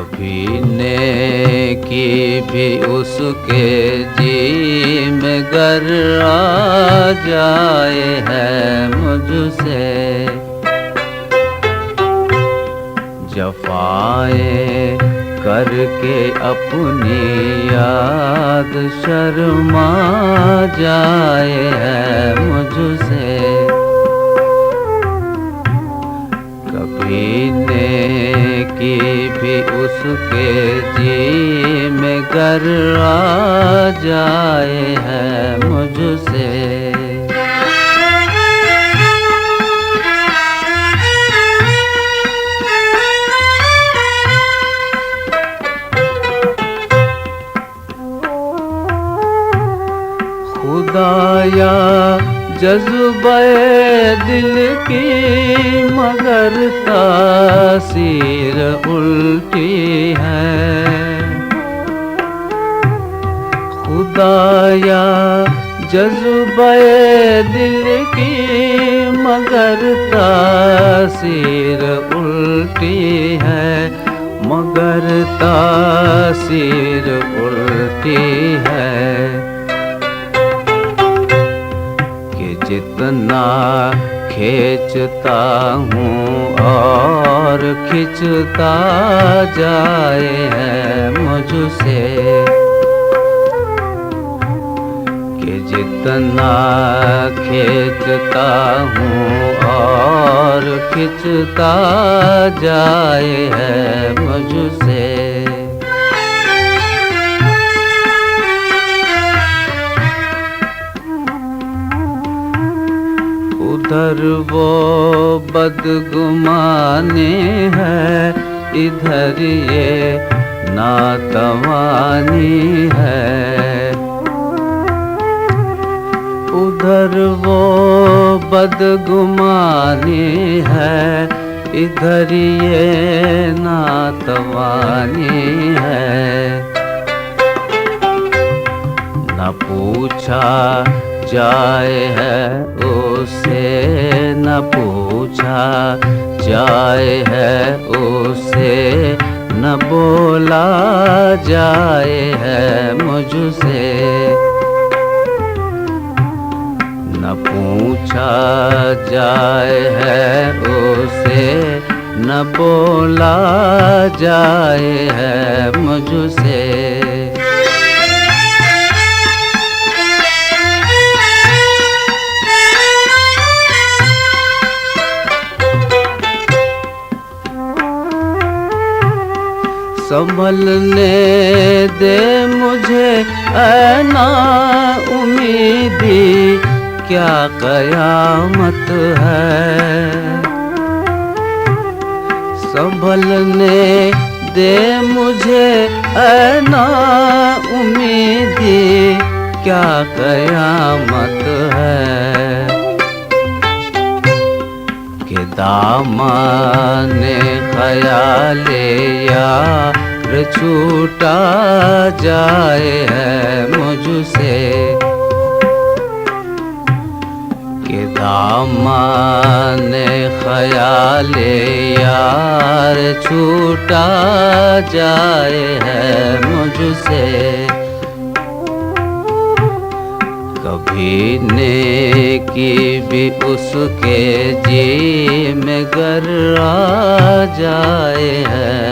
कभी नेकी भी उसके जी में गर आ जाए है मुझसे, जफाएं करके अपनी याद शर्मा जाए है मुझसे। कभी नेकी भी उसके जी में गर आ जाए है मुझसे। खुदाया जज्बे दिल की मगर तासीर उल्टी है। खुदाया जज्बे दिल की मगर तासीर उल्टी है, मगर तासीर उल्टी है। जितना खींचता हूँ और खिंचता जाए है मुझसे, कि जितना खींचता हूँ और खिंचता जाए है मुझसे। उधर वो बदगुमानी है, इधर ये नातवानी है। उधर वो बदगुमानी है, इधर ये नातवानी है। न पूछा जाए है उसे, न पूछा जाए है उसे, न बोला जाए है मुझसे। न पूछा जाए है उसे, न बोला जाए है मुझसे। संभलने दे मुझे ऐ ना उम्मीदी, क्या कयामत है। संभलने दे मुझे ऐ ना उम्मीदी, क्या कयामत है। कि दामने ख़याले यार छूटा जाए है मुझसे, कि दामने ख़याले यार छूटा जाए है मुझसे। कभी नेकी भी उसके जी में गर आ जाए है